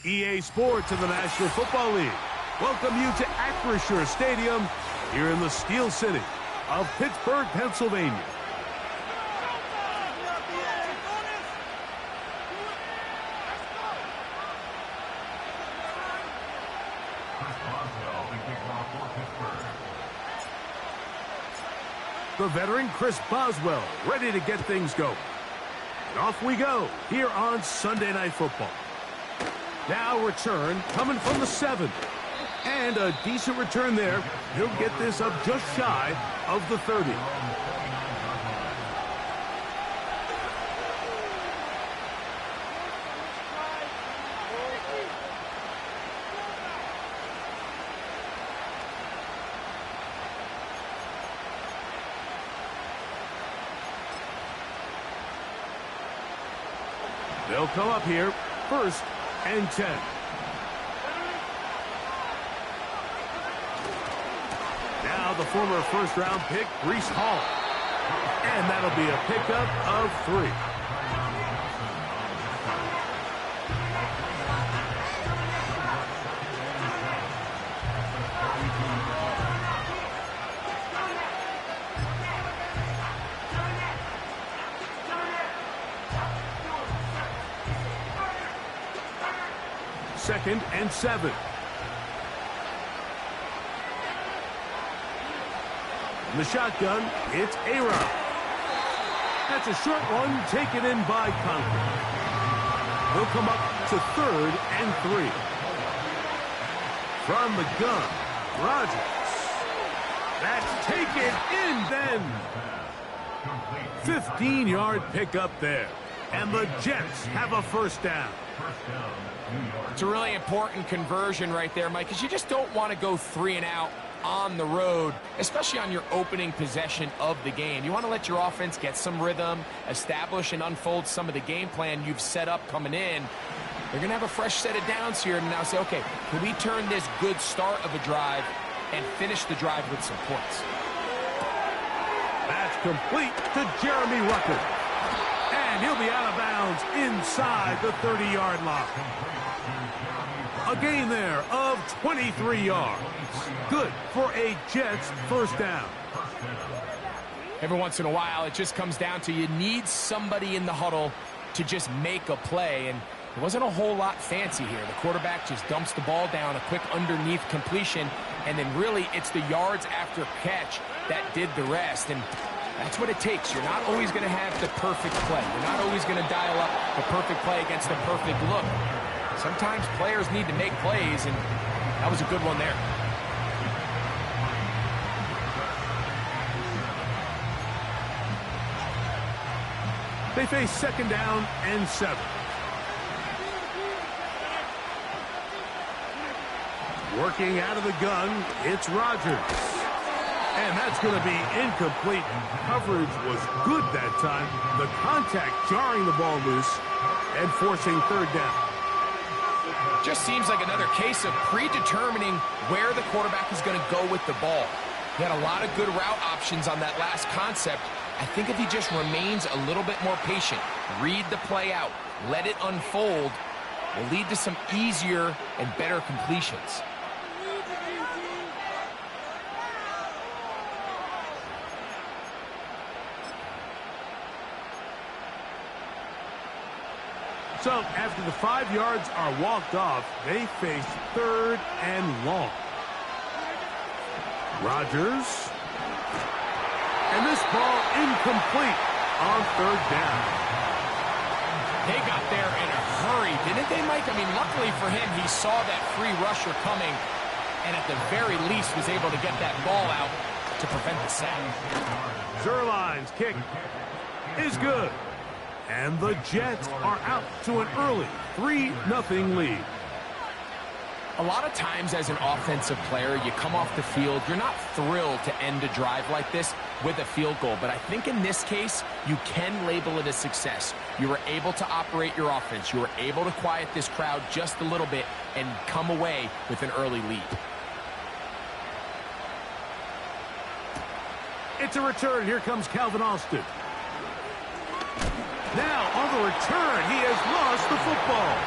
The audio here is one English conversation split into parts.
EA Sports and the National Football League welcome you to Acrisure Stadium here in the Steel City of Pittsburgh, Pennsylvania. The veteran Chris Boswell ready to get things going. And off we go here on Sunday Night Football. Now return coming from the 7. And a decent return there. He'll get this up just shy of the 30. They'll come up here, 1st and 10. Now the former first-round pick, Breece Hall. And that'll be a pickup of 3. Second and 7. In the shotgun, it's A-Rod. That's a short one taken in by Conklin. He'll come up to 3rd and 3. From the gun, Rodgers. That's taken in then. 15-yard pickup there. And the Jets have a first down. It's a really important conversion right there, Mike, because you just don't want to go 3 and out on the road, especially on your opening possession of the game. You want to let your offense get some rhythm, establish and unfold some of the game plan you've set up coming in. They're going to have a fresh set of downs here and now say, okay, can we turn this good start of a drive and finish the drive with some points? That's complete to Jeremy Ruckert. And he'll be out of bounds inside the 30-yard line. A gain there of 23 yards. Good for a Jets first down. Every once in a while, it just comes down to you need somebody in the huddle to just make a play. And it wasn't a whole lot fancy here. The quarterback just dumps the ball down, a quick underneath completion, and then really it's the yards after catch that did the rest. And that's what it takes. You're not always going to have the perfect play. You're not always going to dial up the perfect play against the perfect look. Sometimes players need to make plays, and that was a good one there. They face 2nd down and 7. Working out of the gun, it's Rodgers. And that's going to be incomplete. Coverage was good that time. The contact jarring the ball loose and forcing 3rd down. Just seems like another case of predetermining where the quarterback is going to go with the ball. He had a lot of good route options on that last concept. I think if he just remains a little bit more patient, read the play out, let it unfold, will lead to some easier and better completions. So after the 5 yards are walked off, they face 3rd and long. Rodgers. And this ball incomplete on 3rd down. They got there in a hurry, didn't they, Mike? I mean, luckily for him, he saw that free rusher coming and at the very least was able to get that ball out to prevent the sack. Zuerlein's kick is good. And the Jets are out to an early 3-0 lead. A lot of times as an offensive player, you come off the field, you're not thrilled to end a drive like this with a field goal. But I think in this case, you can label it a success. You were able to operate your offense. You were able to quiet this crowd just a little bit and come away with an early lead. It's a return. Here comes Calvin Austin. Now, on the return, he has lost the football.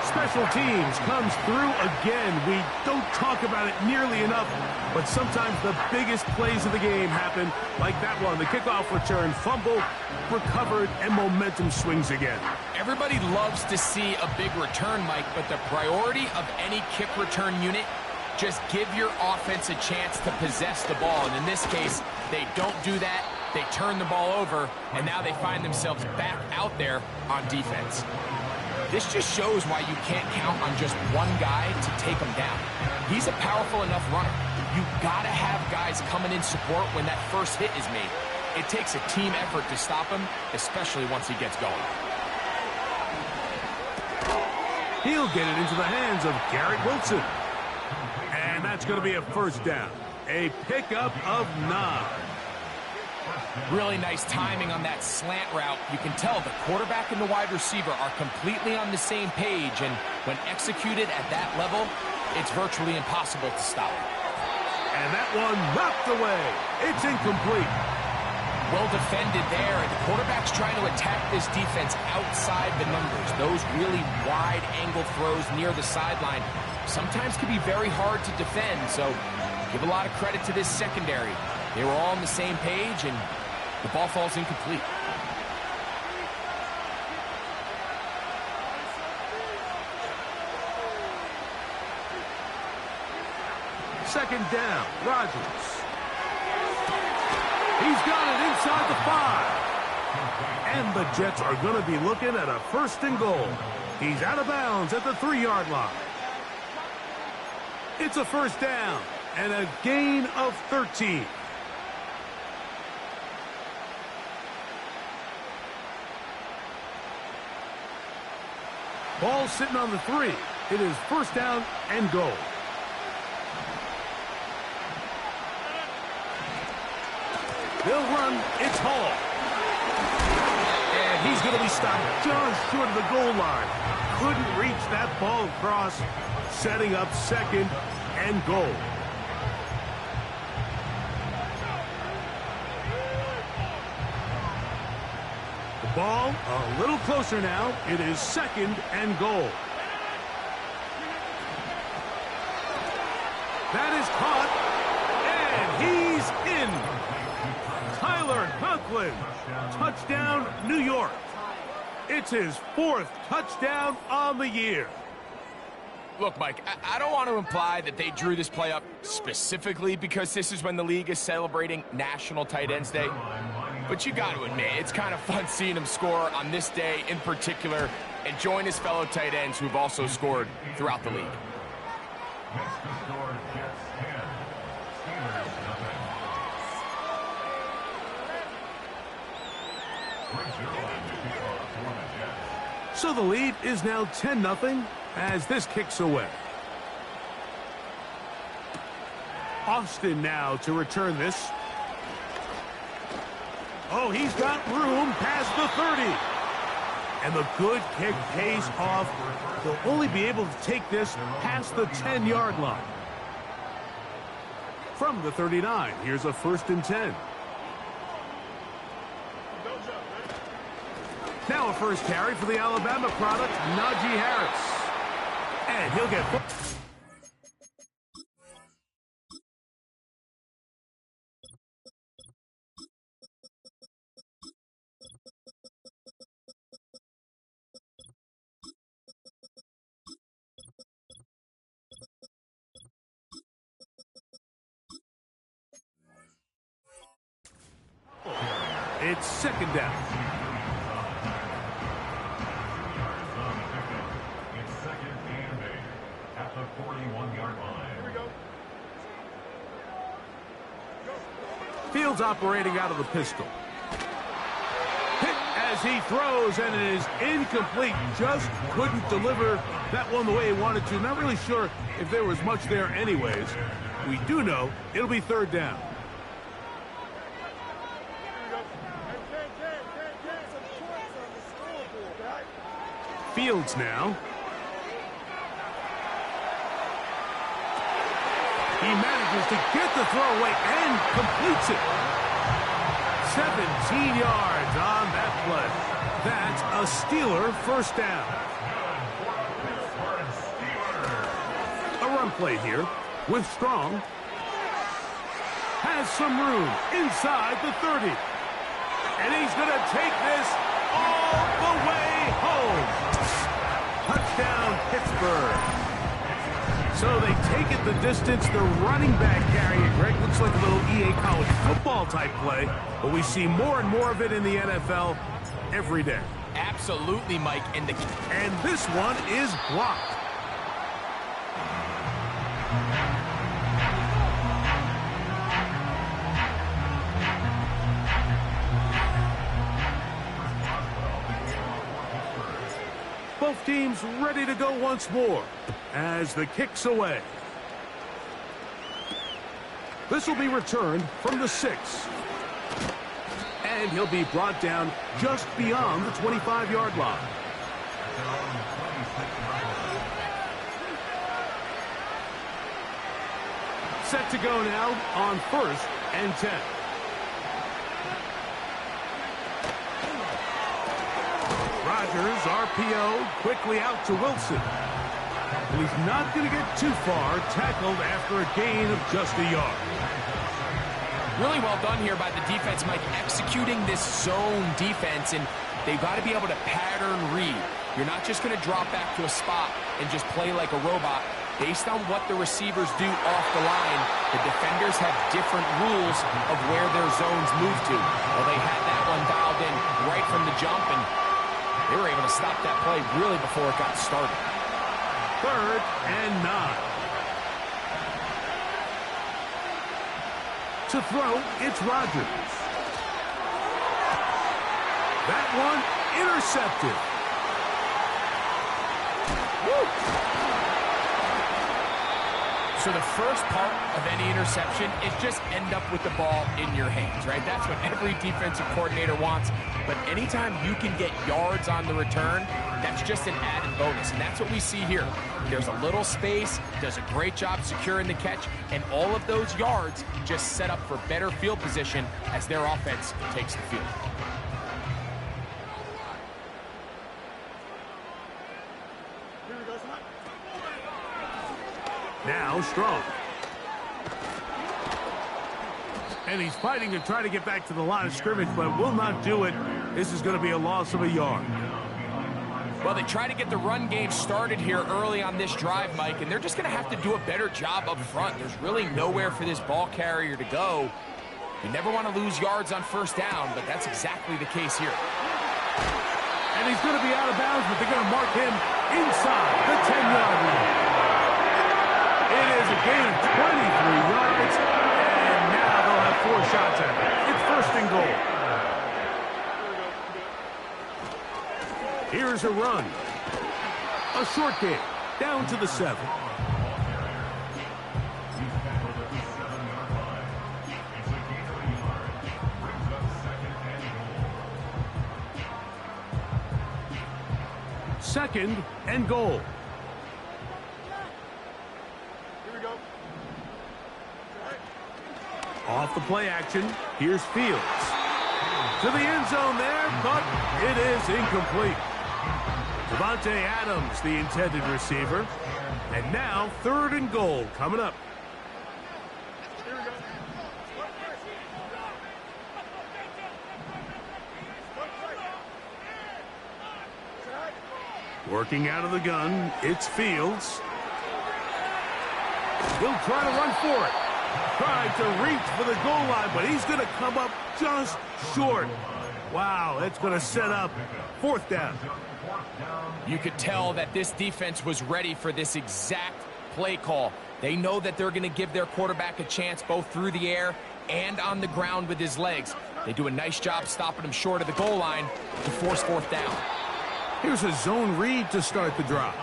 Special teams comes through again. We don't talk about it nearly enough, but sometimes the biggest plays of the game happen, like that one. The kickoff return, fumble, recovered, and momentum swings again. Everybody loves to see a big return, Mike, but the priority of any kick return unit, just give your offense a chance to possess the ball. And in this case, they don't do that. They turn the ball over, and now they find themselves back out there on defense. This just shows why you can't count on just one guy to take him down. He's a powerful enough runner. You gotta have guys coming in support when that first hit is made. It takes a team effort to stop him, especially once he gets going. He'll get it into the hands of Garrett Wilson. And that's going to be a first down. A pickup of 9. Really nice timing on that slant route. You can tell the quarterback and the wide receiver are completely on the same page, and when executed at that level, it's virtually impossible to stop. And that one knocked away. It's incomplete. Well defended there, and the quarterback's trying to attack this defense outside the numbers. Those really wide angle throws near the sideline sometimes can be very hard to defend, so give a lot of credit to this secondary. They were all on the same page, and the ball falls incomplete. Second down, Rodgers. He's got it inside the 5. And the Jets are going to be looking at a first and goal. He's out of bounds at the 3-yard line. It's a first down and a gain of 13. Ball sitting on the 3. It is first down and goal. They'll run. It's Hall. And he's going to be stopped just short of the goal line. Couldn't reach that ball across, setting up second and goal. The ball a little closer now. It is second and goal. That is caught, and he's in. Tyler Conklin, touchdown, New York. It's his 4th touchdown on the year. Look, Mike, I don't want to imply that they drew this play up specifically because this is when the league is celebrating National Tight Ends Day. But you got to admit, it's kind of fun seeing him score on this day in particular and join his fellow tight ends who've also scored throughout the league. So the lead is now 10-0 as this kicks away. Austin now to return this. Oh, he's got room past the 30. And the good kick pays off. They'll only be able to take this past the 10-yard line. From the 39, here's a 1st and 10. Now a first carry for the Alabama product, Najee Harris. And he'll get... It's second down. It's second and 8 at the 41-yard line. Here we go. Fields operating out of the pistol. Hit as he throws, and it is incomplete. Just couldn't deliver that one the way he wanted to. Not really sure if there was much there anyways. We do know it'll be third down. Fields now. He manages to get the throw away and completes it. 17 yards on that play. That's a Steeler first down. run play here with Strong. Has some room inside the 30. And he's going to take this all the way home. Touchdown, Pittsburgh. So they take it the distance. The running back carrying it. Greg, looks like a little EA college football type play, but we see more and more of it in the NFL every day. Absolutely, Mike. And this one is blocked. Both teams ready to go once more as the kick's away. This will be returned from the 6. And he'll be brought down just beyond the 25-yard line. Set to go now on 1st and 10. Rodgers, RPO, quickly out to Wilson. And he's not going to get too far, tackled after a gain of just a yard. Really well done here by the defense, Mike, executing this zone defense, and they've got to be able to pattern read. You're not just going to drop back to a spot and just play like a robot. Based on what the receivers do off the line, the defenders have different rules of where their zones move to. Well, they had that one dialed in right from the jump, and they were able to stop that play really before it got started. 3rd and 9. To throw, it's Rodgers. That one intercepted. Woo! So the first part of any interception is just end up with the ball in your hands, right? That's what every defensive coordinator wants. But anytime you can get yards on the return, that's just an added bonus. And that's what we see here. There's a little space, does a great job securing the catch, and all of those yards just set up for better field position as their offense takes the field. Now Strong. And he's fighting to try to get back to the line of scrimmage, but will not do it. This is going to be a loss of a yard. Well, they try to get the run game started here early on this drive, Mike, and they're just going to have to do a better job up front. There's really nowhere for this ball carrier to go. You never want to lose yards on 1st down, but that's exactly the case here. And he's going to be out of bounds, but they're going to mark him inside the 10-yard line. It is a gain of 23 yards, and now they'll have 4 shots at it. It's 1st and goal. Here's a run. A short game, down to the 7. Second and goal. Off the play action, here's Fields. To the end zone there, but it is incomplete. Davante Adams, the intended receiver. And now 3rd and goal coming up. Working out of the gun, it's Fields. He'll try to run for it. Tried to reach for the goal line, but he's going to come up just short. Wow, that's going to set up 4th down. You could tell that this defense was ready for this exact play call. They know that they're going to give their quarterback a chance both through the air and on the ground with his legs. They do a nice job stopping him short of the goal line to force 4th down. Here's a zone read to start the drive.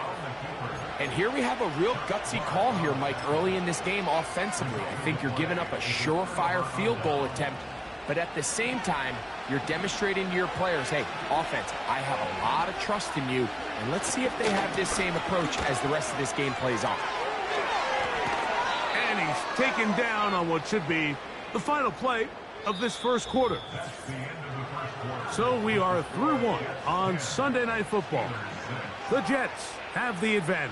And here we have a real gutsy call here, Mike, early in this game offensively. I think you're giving up a surefire field goal attempt, but at the same time, you're demonstrating to your players, hey, offense, I have a lot of trust in you, and let's see if they have this same approach as the rest of this game plays on. And he's taken down on what should be the final play of this 1st quarter. So we are through 1 on Sunday Night Football. The Jets have the advantage.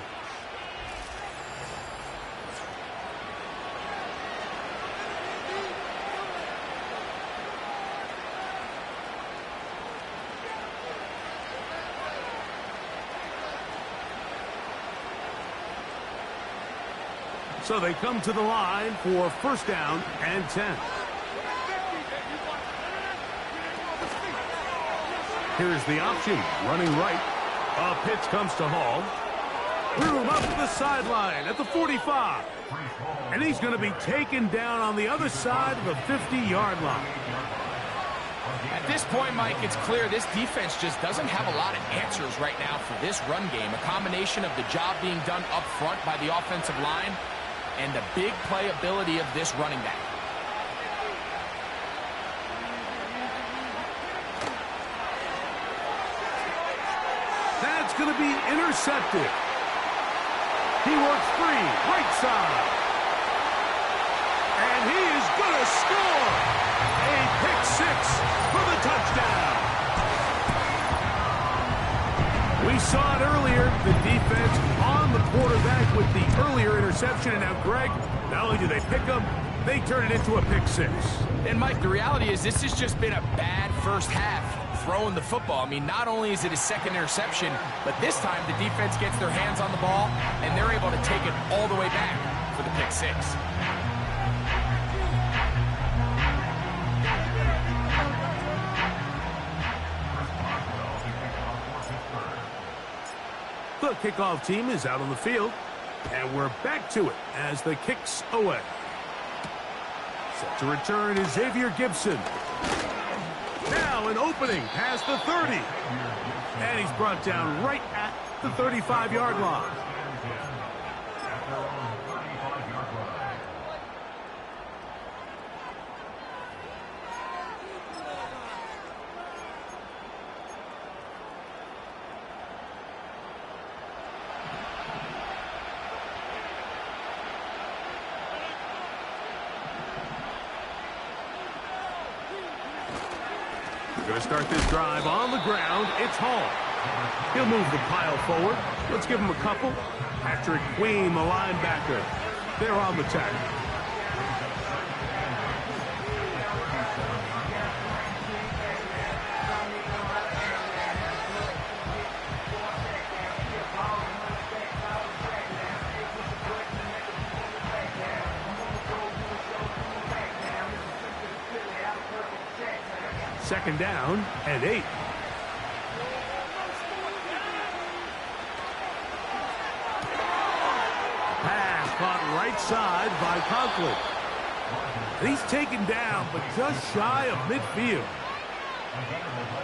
So they come to the line for first down and 10. Here's the option, running right. A pitch comes to Hall. Room up the sideline at the 45. And he's going to be taken down on the other side of the 50-yard line. At this point, Mike, it's clear this defense just doesn't have a lot of answers right now for this run game. A combination of the job being done up front by the offensive line and the big playability of this running back. That's going to be intercepted. He works free, right side. And he is going to score. A pick six for the touchdown. We saw it earlier, the defense on the quarterback with the earlier interception. And now, Greg, not only do they pick him, they turn it into a pick six. And, Mike, the reality is this has just been a bad first half throwing the football. I mean, not only is it his second interception, but this time the defense gets their hands on the ball, and they're able to take it all the way back for the pick six. The kickoff team is out on the field, and we're back to it as the kick's away. Set to return is Xavier Gibson. Now an opening past the 30. And he's brought down right at the 35-yard line. We're going to start this drive on the ground. It's Hall. He'll move the pile forward. Let's give him a couple. Patrick Queen, the linebacker. They're on the tackle. Second down and 8. Pass caught right side by Conklin. And he's taken down, but just shy of midfield.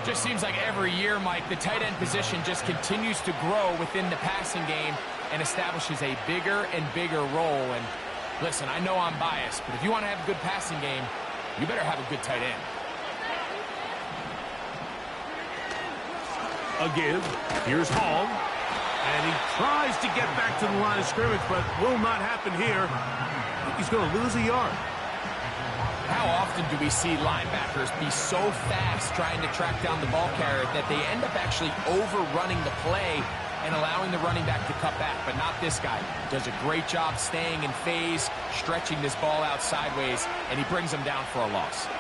Just seems like every year, Mike, the tight end position just continues to grow within the passing game and establishes a bigger and bigger role. And listen, I know I'm biased, but if you want to have a good passing game, you better have a good tight end. A give. Here's Hall. And he tries to get back to the line of scrimmage, but will not happen here. I think he's going to lose a yard. How often do we see linebackers be so fast trying to track down the ball carrier that they end up actually overrunning the play and allowing the running back to cut back? But not this guy. Does a great job staying in phase, stretching this ball out sideways, and he brings him down for a loss.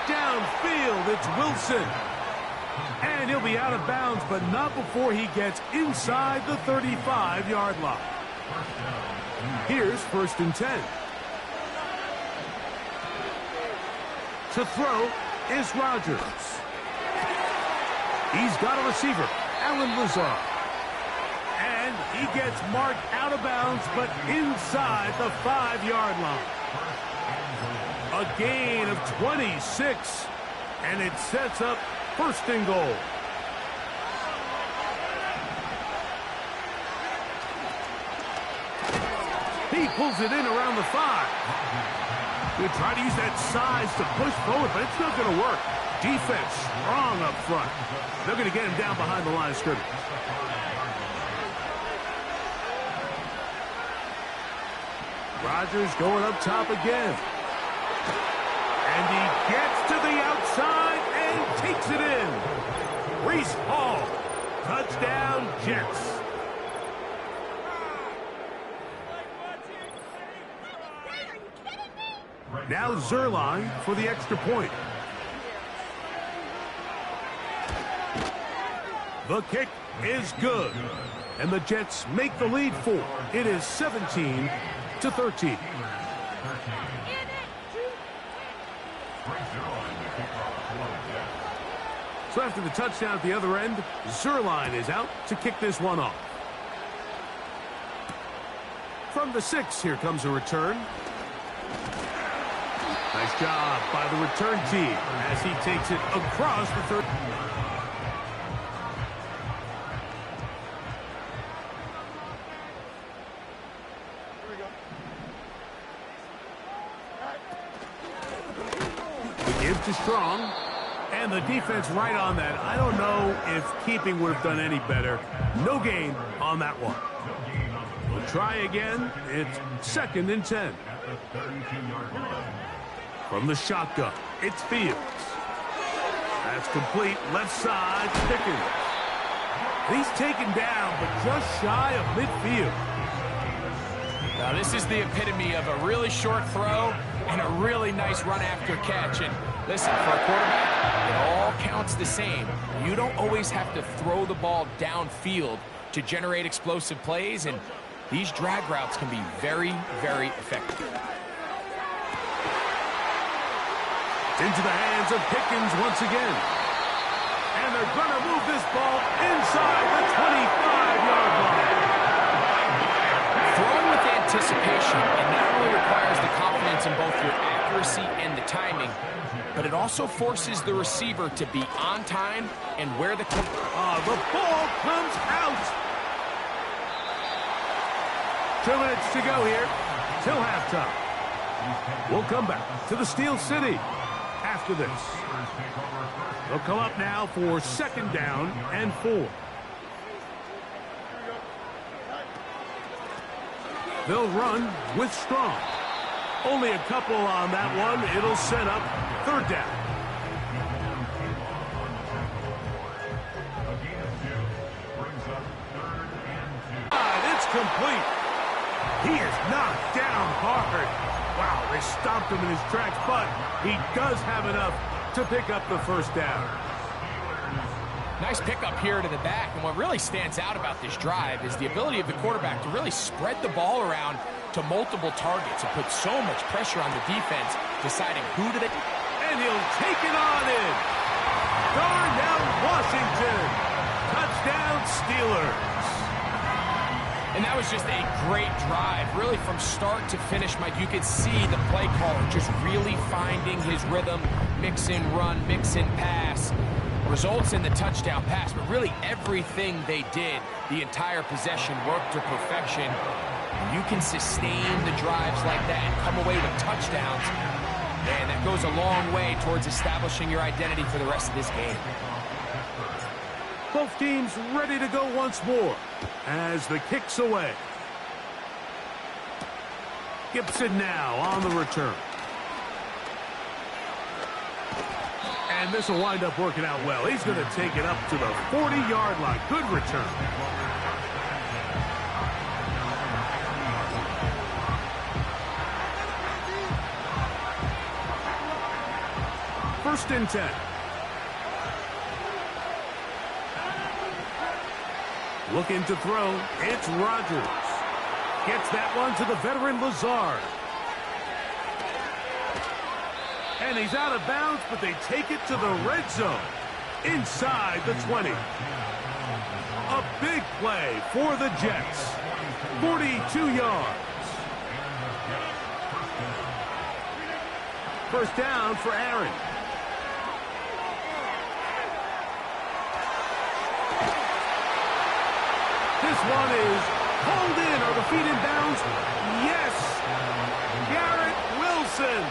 Downfield, it's Wilson. And he'll be out of bounds, but not before he gets inside the 35-yard line. Here's first and 10. To throw is Rodgers. He's got a receiver, Allen Lazard. And he gets marked out of bounds, but inside the 5-yard line. A gain of 26, and it sets up first and goal. He pulls it in around the 5. He'll try to use that size to push forward, but it's not going to work. Defense strong up front. They're going to get him down behind the line of scrimmage. Rodgers going up top again. And he gets to the outside and takes it in. Breece Hall. Touchdown, Jets. Now Zerline for the extra point. The kick is good. And the Jets make the lead 4. It is 17-13. So after the touchdown at the other end, Zuerlein is out to kick this one off. From the 6, here comes a return. Nice job by the return team as he takes it across the 30. The give to Strong. And the defense right on that. I don't know if keeping would have done any better. No gain on that one. We'll try again. It's 2nd and 10. From the shotgun, it's Fields. That's complete. Left side, Pickens. He's taken down, but just shy of midfield. Now, this is the epitome of a really short throw and a really nice run after catch. And listen, for a quarterback, it all counts the same. You don't always have to throw the ball downfield to generate explosive plays, and these drag routes can be very, very effective. Into the hands of Pickens once again. And they're going to move this ball inside the 25-yard line. Throwing with anticipation, it not only requires the confidence in both your accuracy and the timing, but it also forces the receiver to be on time and where the ball comes out. 2 minutes to go here till halftime. We'll come back to the Steel City after this. They'll come up now for 2nd down and 4. They'll run with Strong. Only a couple on that one. It'll set up 3rd down. It's complete. He is knocked down hard. Wow, they stopped him in his tracks, but he does have enough to pick up the 1st down. Nice pickup here to the back, and what really stands out about this drive is the ability of the quarterback to really spread the ball around to multiple targets and put so much pressure on the defense, deciding who to... And he'll take it on in. Darnell Washington. Touchdown Steelers. And that was just a great drive, really from start to finish, Mike. You could see the play caller just really finding his rhythm, mix in run, mix in pass. Results in the touchdown pass, but really everything they did, the entire possession worked to perfection. And you can sustain the drives like that and come away with touchdowns. Man, that goes a long way towards establishing your identity for the rest of this game. Both teams ready to go once more as the kick's away. Gibson now on the return. And this will wind up working out well. He's going to take it up to the 40-yard line. Good return. First and 10. Looking to throw. It's Rodgers. Gets that one to the veteran Lazard. And he's out of bounds, but they take it to the red zone. Inside the 20. A big play for the Jets. 42 yards. First down for Aaron. This one is pulled in. Are the feet in bounds? Yes. Garrett Wilson.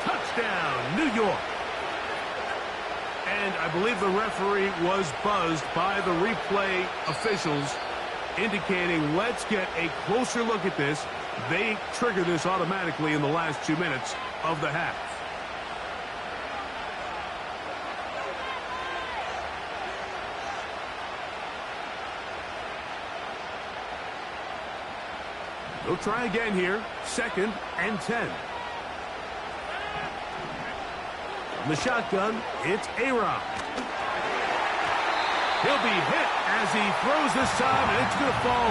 Touchdown, New York. And I believe the referee was buzzed by the replay officials, indicating let's get a closer look at this. They trigger this automatically in the last 2 minutes of the half. They'll try again here. 2nd and 10. From the shotgun, it's A-Rod. He'll be hit as he throws this time, and it's going to fall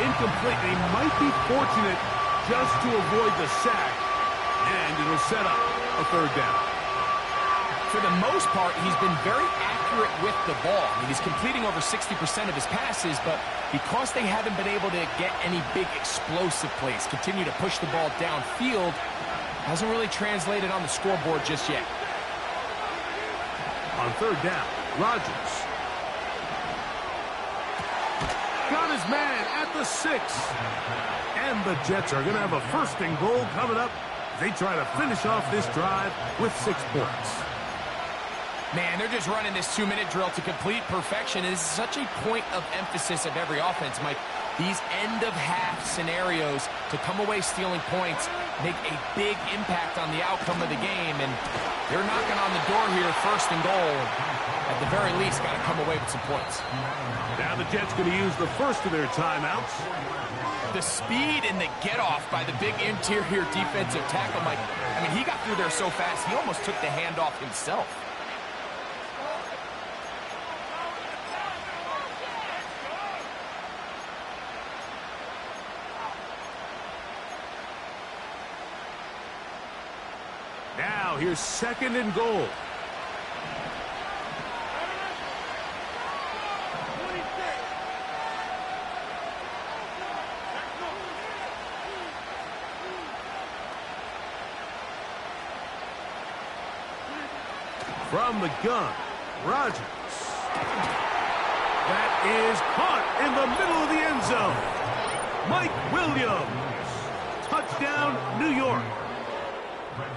incomplete. He might be fortunate just to avoid the sack, and it'll set up a third down. For the most part, he's been very accurate with the ball. I mean, he's completing over 60% of his passes, but because they haven't been able to get any big explosive plays, continue to push the ball downfield, hasn't really translated on the scoreboard just yet. On third down, Rodgers. Got his man at the 6. And the Jets are going to have a first and goal coming up. They try to finish off this drive with 6 points. Man, they're just running this 2-minute drill to complete perfection. It is such a point of emphasis of every offense, Mike. These end-of-half scenarios to come away stealing points make a big impact on the outcome of the game, and they're knocking on the door here, first and goal. At the very least, got to come away with some points. Now the Jets going to use the first of their timeouts. The speed and the get-off by the big interior defensive tackle, Mike. I mean, he got through there so fast, he almost took the handoff himself. Now, here's second and goal. From the gun, Rodgers. That is caught in the middle of the end zone. Mike Williams. Touchdown, New York.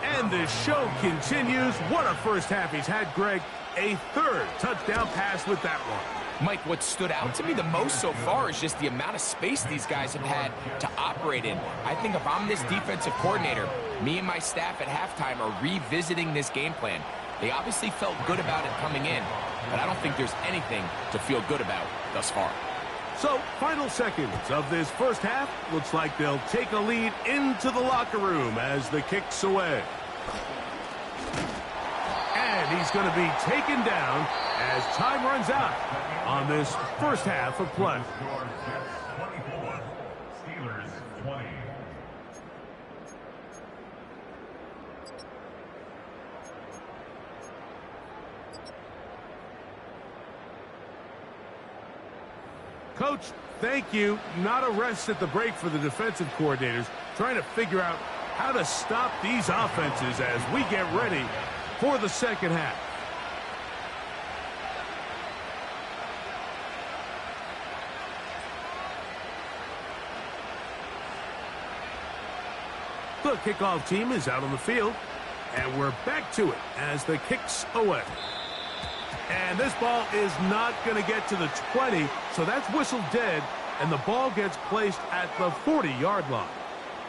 And the show continues. What a first half he's had, Greg. A third touchdown pass with that one. Mike, what stood out to me the most so far is just the amount of space these guys have had to operate in. I think if I'm this defensive coordinator, me and my staff at halftime are revisiting this game plan. They obviously felt good about it coming in, but I don't think there's anything to feel good about thus far. So, final seconds of this first half. Looks like they'll take a lead into the locker room as the kick's away. And he's going to be taken down as time runs out on this first half of play. Steelers 20. Coach, thank you. Not a rest at the break for the defensive coordinators, trying to figure out how to stop these offenses as we get ready for the second half. The kickoff team is out on the field, and we're back to it as the kick's away. And this ball is not going to get to the 20, so that's whistled dead, and the ball gets placed at the 40-yard line.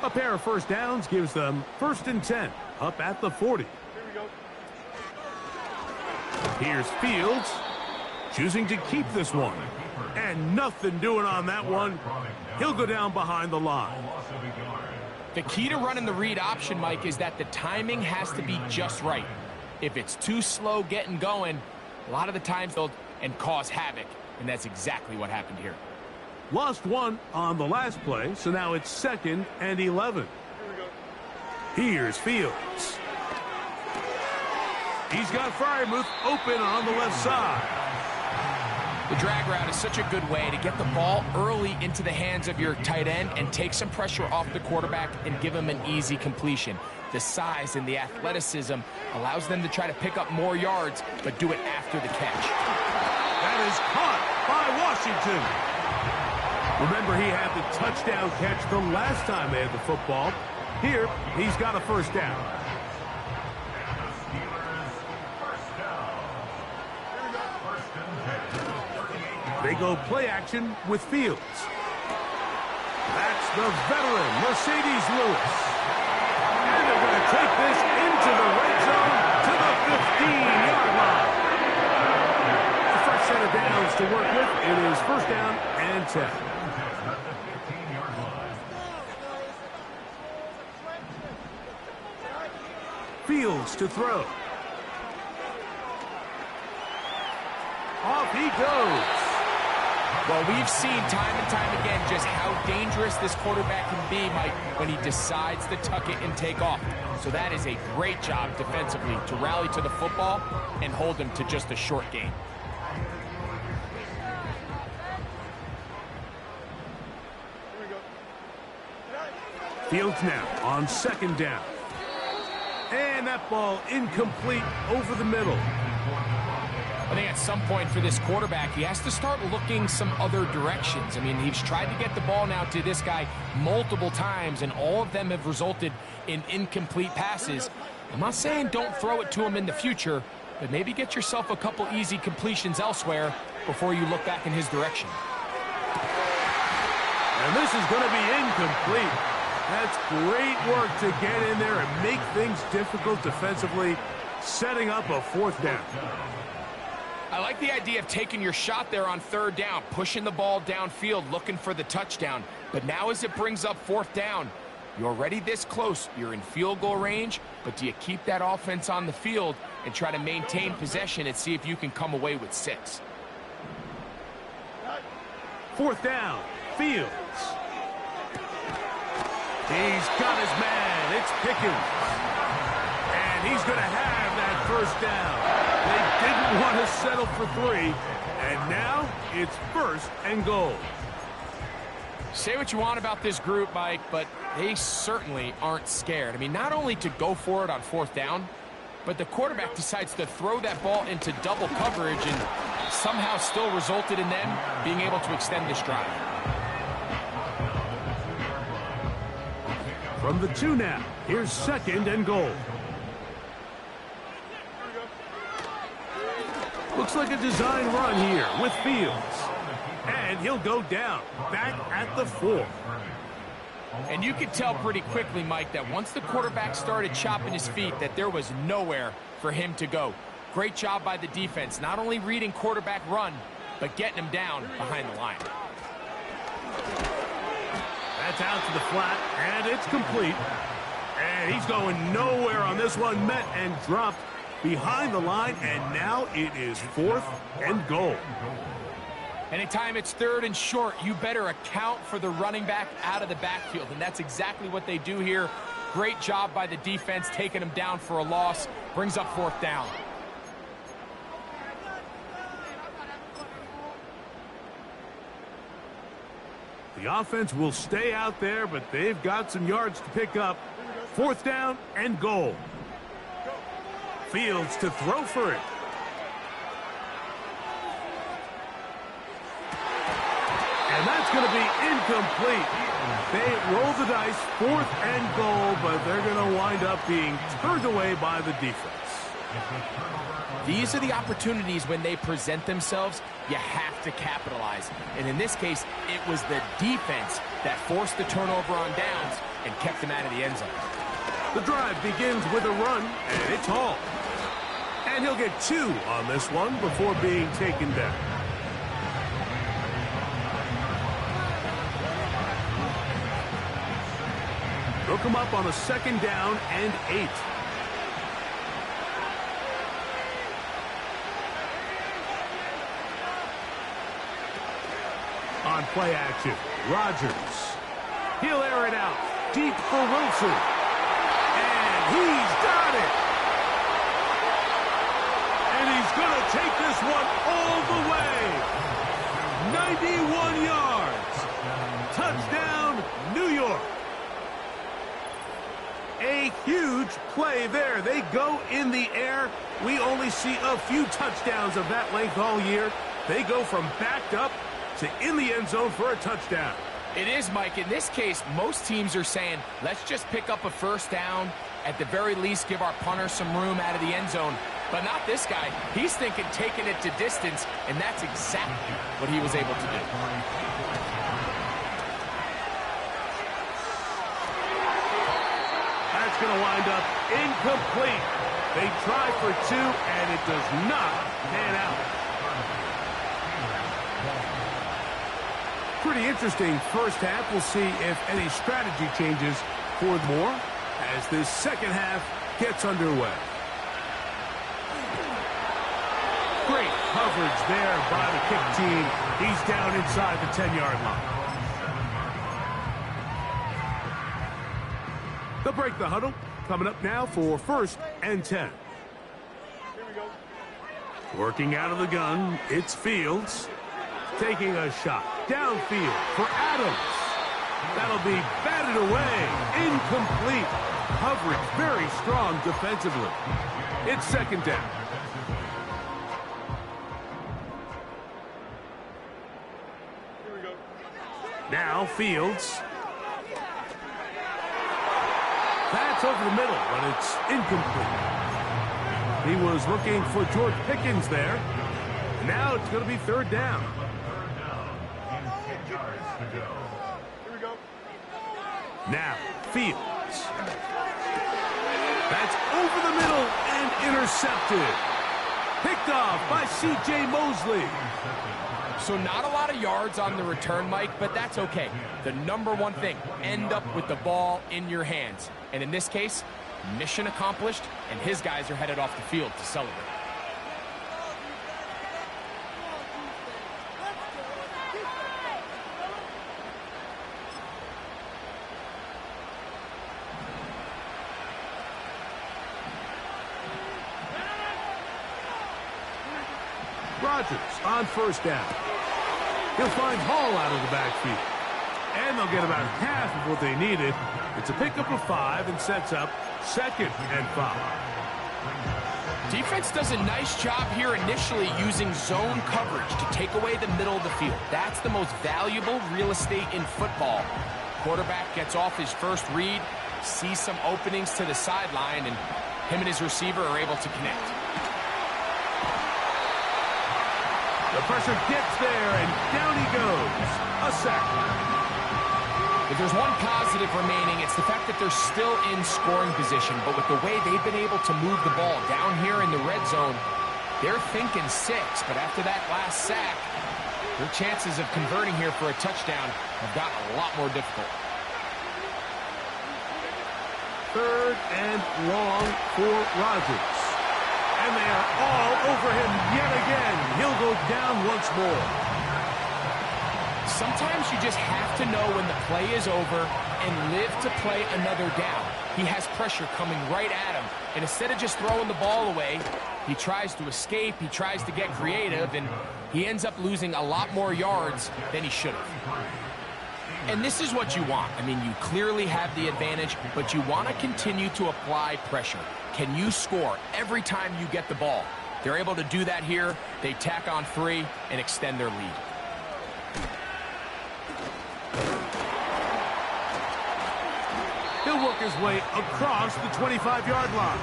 A pair of first downs gives them 1st and 10, up at the 40. Here's Fields, choosing to keep this one. And nothing doing on that one. He'll go down behind the line. The key to running the read option, Mike, is that the timing has to be just right. If it's too slow getting going, a lot of the times they'll cause havoc, and that's exactly what happened here. Lost one on the last play, so now it's 2nd and 11. Here's Fields. He's got Freiermuth open on the left side. The drag route is such a good way to get the ball early into the hands of your tight end and take some pressure off the quarterback and give him an easy completion. The size and the athleticism allows them to try to pick up more yards, but do it after the catch. That is caught by Washington. Remember, he had the touchdown catch the last time they had the football. Here, he's got a first down. They go play action with Fields. That's the veteran, Mercedes Lewis. And they're going to take this into the red zone to the 15-yard line. A fresh set of downs to work with. It is 1st down and 10. Fields to throw. Off he goes. Well, we've seen time and time again just how dangerous this quarterback can be, Mike, when he decides to tuck it and take off. So that is a great job defensively to rally to the football and hold him to just a short gain. Fields now on second down. And that ball incomplete over the middle. I think at some point for this quarterback, he has to start looking some other directions. I mean, he's tried to get the ball now to this guy multiple times, and all of them have resulted in incomplete passes. I'm not saying don't throw it to him in the future, but maybe get yourself a couple easy completions elsewhere before you look back in his direction. And this is going to be incomplete. That's great work to get in there and make things difficult defensively, setting up a fourth down. I like the idea of taking your shot there on third down, pushing the ball downfield, looking for the touchdown. But now as it brings up fourth down, you're already this close. You're in field goal range, but do you keep that offense on the field and try to maintain possession and see if you can come away with 6? Fourth down, Fields. He's got his man. It's Pickens. And he's going to have that first down. They didn't want to settle for 3, and now it's first and goal. Say what you want about this group, Mike, but they certainly aren't scared. I mean, not only to go for it on fourth down, but the quarterback decides to throw that ball into double coverage and somehow still resulted in them being able to extend this drive. From the 2 now, here's second and goal. Looks like a design run here with Fields. And he'll go down, back at the 4. And you could tell pretty quickly, Mike, that once the quarterback started chopping his feet, that there was nowhere for him to go. Great job by the defense, not only reading quarterback run, but getting him down behind the line. That's out to the flat, and it's complete. And he's going nowhere on this one, met and dropped behind the line, and now it is fourth and goal. Anytime it's third and short, you better account for the running back out of the backfield, and that's exactly what they do here. Great job by the defense, taking him down for a loss. Brings up fourth down. The offense will stay out there, but they've got some yards to pick up. Fourth down and goal. Fields to throw for it. And that's going to be incomplete. They roll the dice, fourth and goal, but they're going to wind up being turned away by the defense. These are the opportunities when they present themselves, you have to capitalize. And in this case, it was the defense that forced the turnover on downs and kept them out of the end zone. The drive begins with a run, and it's Hall. And he'll get 2 on this one before being taken down. They'll come up on a second down and 8. On play action, Rodgers. He'll air it out deep for Wilson. And he's got it. And he's going to take this one all the way. 91 yards. Touchdown, New York. A huge play there. They go in the air. We only see a few touchdowns of that length all year. They go from backed up to in the end zone for a touchdown. It is, Mike. In this case, most teams are saying, let's just pick up a first down. At the very least, give our punter some room out of the end zone. But not this guy. He's thinking taking it to distance, and that's exactly what he was able to do. That's going to wind up incomplete. They try for 2, and it does not pan out. Pretty interesting first half. We'll see if any strategy changes for more as this second half gets underway. Great coverage there by the kick team. He's down inside the 10-yard line. They'll break the huddle. Coming up now for 1st and 10. Working out of the gun, it's Fields. Taking a shot downfield for Adams. That'll be batted away. Incomplete. Coverage very strong defensively. It's 2nd down. Now Fields. That's over the middle, but it's incomplete. He was looking for George Pickens there. Now it's going to be 3rd down. Now, Fields. That's over the middle and intercepted. Picked off by C.J. Mosley. So not a lot of yards on the return, Mike, but that's okay. The number one thing, end up with the ball in your hands. And in this case, mission accomplished, and his guys are headed off the field to celebrate. Rodgers on 1st down. He'll find Hall out of the backfield. And they'll get about half of what they needed. It's a pickup of 5 and sets up 2nd and 5. Defense does a nice job here initially using zone coverage to take away the middle of the field. That's the most valuable real estate in football. Quarterback gets off his first read, sees some openings to the sideline, and him and his receiver are able to connect. The pressure gets there, and down he goes. A sack. If there's one positive remaining, it's the fact that they're still in scoring position. But with the way they've been able to move the ball down here in the red zone, they're thinking 6. But after that last sack, their chances of converting here for a touchdown have gotten a lot more difficult. 3rd and long for Rodgers. And they are all over him yet again. He'll go down once more. Sometimes you just have to know when the play is over and live to play another down. He has pressure coming right at him. And instead of just throwing the ball away, he tries to escape, he tries to get creative, and he ends up losing a lot more yards than he should have. And this is what you want. I mean, you clearly have the advantage, but you want to continue to apply pressure. Can you score every time you get the ball? They're able to do that here. They tack on 3 and extend their lead. He'll work his way across the 25-yard line.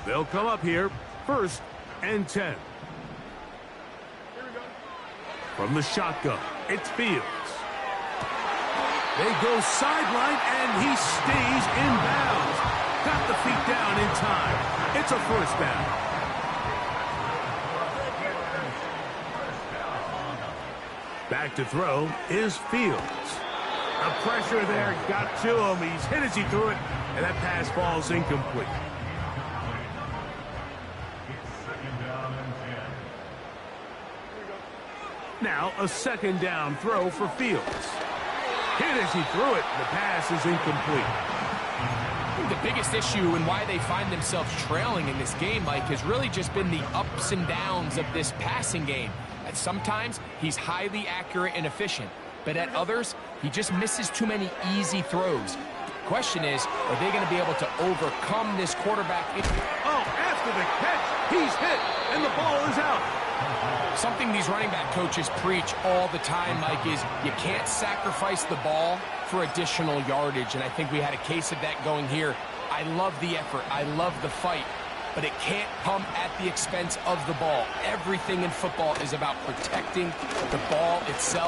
They'll come up here, 1st and 10. From the shotgun, it's Fields. They go sideline, and he stays in bounds. Got the feet down in time. It's a 1st down. Back to throw is Fields. The pressure there got to him. He's hit as he threw it, and that pass falls incomplete. Now a 2nd down throw for Fields. Hit as he threw it. The pass is incomplete. The biggest issue and why they find themselves trailing in this game, Mike, has really just been the ups and downs of this passing game. At sometimes, he's highly accurate and efficient, but at others, he just misses too many easy throws. The question is, are they going to be able to overcome this quarterback? Oh, after the catch, he's hit, and the ball is out. Something these running back coaches preach all the time, Mike, is you can't sacrifice the ball for additional yardage, and I think we had a case of that going here. I love the effort. I love the fight, but it can't come at the expense of the ball. Everything in football is about protecting the ball itself.